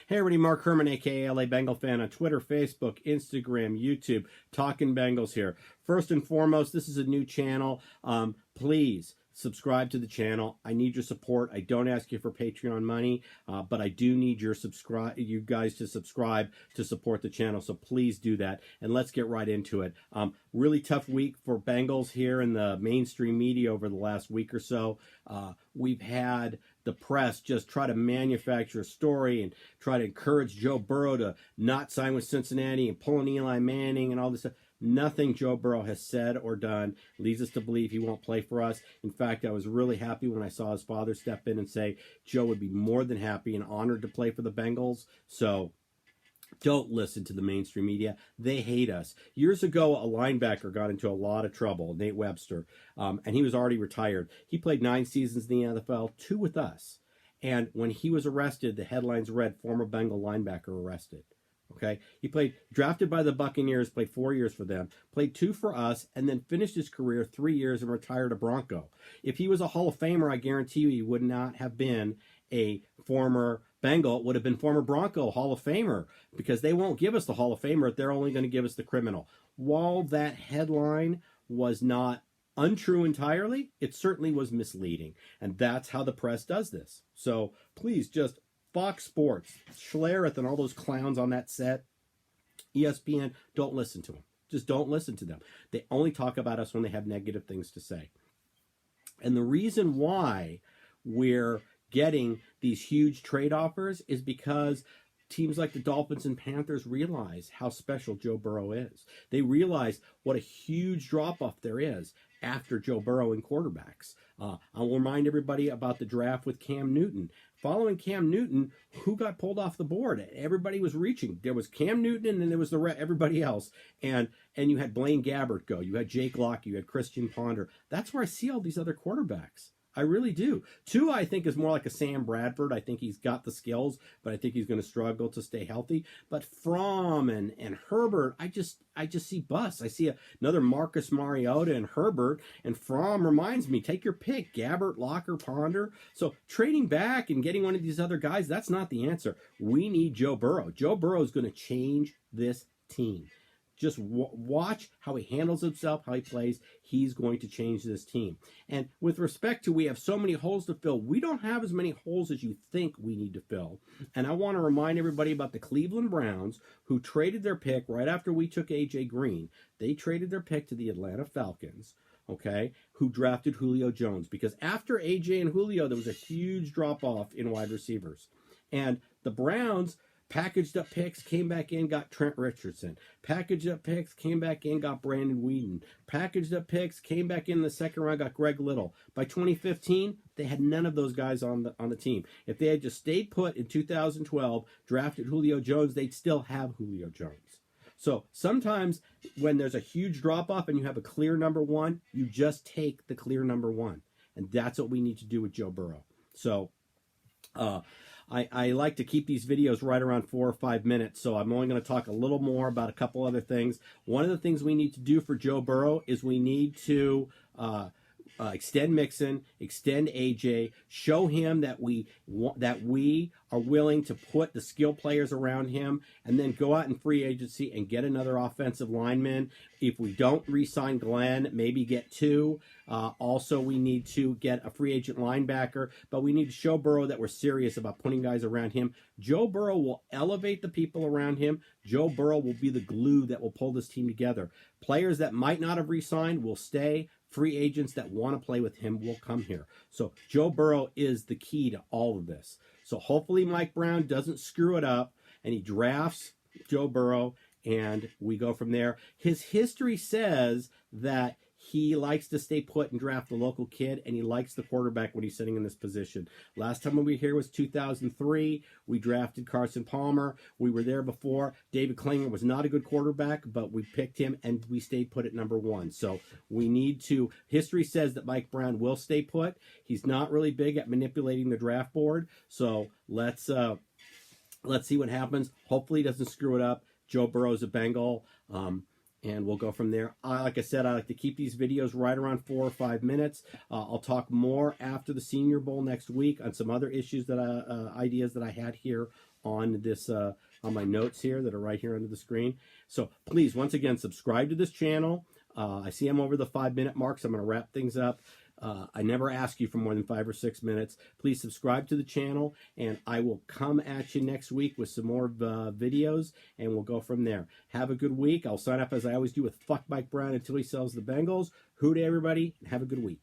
Hey everybody, Mark Herman, aka LA Bengal fan, on Twitter, Facebook, Instagram, YouTube, Talking Bengals here. First and foremost, this is a new channel. Please subscribe to the channel. I need your support. I don't ask you for Patreon money, but I do need you guys to subscribe to support the channel. So please do that, and let's get right into it. Really tough week for Bengals here in the mainstream media over the last week or so. We've had the press just try to manufacture a story and try to encourage Joe Burrow to not sign with Cincinnati and pull an Eli Manning and all this stuff. Nothing Joe Burrow has said or done leads us to believe he won't play for us. In fact, I was really happy when I saw his father step in and say Joe would be more than happy and honored to play for the Bengals. So don't listen to the mainstream media. They hate us. Years ago, a linebacker got into a lot of trouble, Nate Webster, and he was already retired. He played 9 seasons in the NFL, 2 with us. And when he was arrested, the headlines read, former Bengal linebacker arrested. Okay, he drafted by the Buccaneers, played 4 years for them, played 2 for us, and then finished his career 3 years and retired a Bronco. If he was a Hall of Famer, I guarantee you he would not have been a former Bengal. It would have been former Bronco Hall of Famer, because they won't give us the Hall of Famer. They're only going to give us the criminal. While that headline was not untrue entirely, it certainly was misleading, and that's how the press does this. So please just Fox Sports, Schlereth, and all those clowns on that set, ESPN, don't listen to them. Just don't listen to them. They only talk about us when they have negative things to say. And the reason why we're getting these huge trade offers is because teams like the Dolphins and Panthers realize how special Joe Burrow is. They realize what a huge drop-off there is after Joe Burrow in quarterbacks. I'll remind everybody about the draft with Cam Newton. Following Cam Newton, who got pulled off the board? Everybody was reaching. There was Cam Newton, and then there was everybody else. And you had Blaine Gabbert go. You had Jake Locke. You had Christian Ponder. That's where I see all these other quarterbacks. I really do. Tua, I think, is more like a Sam Bradford. I think he's got the skills, but I think he's going to struggle to stay healthy. But Fromm and Herbert, I just see busts. I see another Marcus Mariota and Herbert, and Fromm reminds me, take your pick, Gabbert, Locker, Ponder. So trading back and getting one of these other guys, that's not the answer. We need Joe Burrow. Joe Burrow is going to change this team. Just watch how he handles himself, how he plays. He's going to change this team. And with respect to, we have so many holes to fill, we don't have as many holes as you think we need to fill. And I want to remind everybody about the Cleveland Browns, who traded their pick right after we took A.J. Green. They traded their pick to the Atlanta Falcons, okay, who drafted Julio Jones. Because after A.J. and Julio, there was a huge drop-off in wide receivers. And the Browns packaged up picks, came back in, got Trent Richardson. Packaged up picks, came back in, got Brandon Weeden. Packaged up picks, came back in the second round, got Greg Little. By 2015, they had none of those guys on the team. If they had just stayed put in 2012, drafted Julio Jones, they'd still have Julio Jones. So sometimes when there's a huge drop-off and you have a clear number one, you just take the clear number one. And that's what we need to do with Joe Burrow. So, I like to keep these videos right around 4 or 5 minutes, so I'm only going to talk a little more about a couple other things. One of the things we need to do for Joe Burrow is we need to extend Mixon, extend AJ, show him that we are willing to put the skill players around him, and then go out in free agency and get another offensive lineman. If we don't re-sign Glenn, maybe get 2. Also, we need to get a free agent linebacker, but we need to show Burrow that we're serious about putting guys around him. Joe Burrow will elevate the people around him. Joe Burrow will be the glue that will pull this team together. Players that might not have re-signed will stay. Free agents that want to play with him will come here. So Joe Burrow is the key to all of this. So hopefully Mike Brown doesn't screw it up and he drafts Joe Burrow and we go from there. His history says that he likes to stay put and draft the local kid, and he likes the quarterback when he's sitting in this position. Last time we were here was 2003. We drafted Carson Palmer. We were there before. David Klinger was not a good quarterback, but we picked him, and we stayed put at number 1. So we need to, history says that Mike Brown will stay put. He's not really big at manipulating the draft board, so let's see what happens. Hopefully he doesn't screw it up. Joe Burrow's a Bengal. And we'll go from there. Like I said, I like to keep these videos right around 4 or 5 minutes. I'll talk more after the Senior Bowl next week on some other issues that ideas that I had here on this on my notes here that are right here under the screen. So please, once again, subscribe to this channel. I see I'm over the 5-minute mark, so I'm going to wrap things up. I never ask you for more than 5 or 6 minutes. Please subscribe to the channel, and I will come at you next week with some more videos, and we'll go from there. Have a good week. I'll sign up as I always do with Fuck Mike Brown until he sells the Bengals. Hooty, everybody, and have a good week.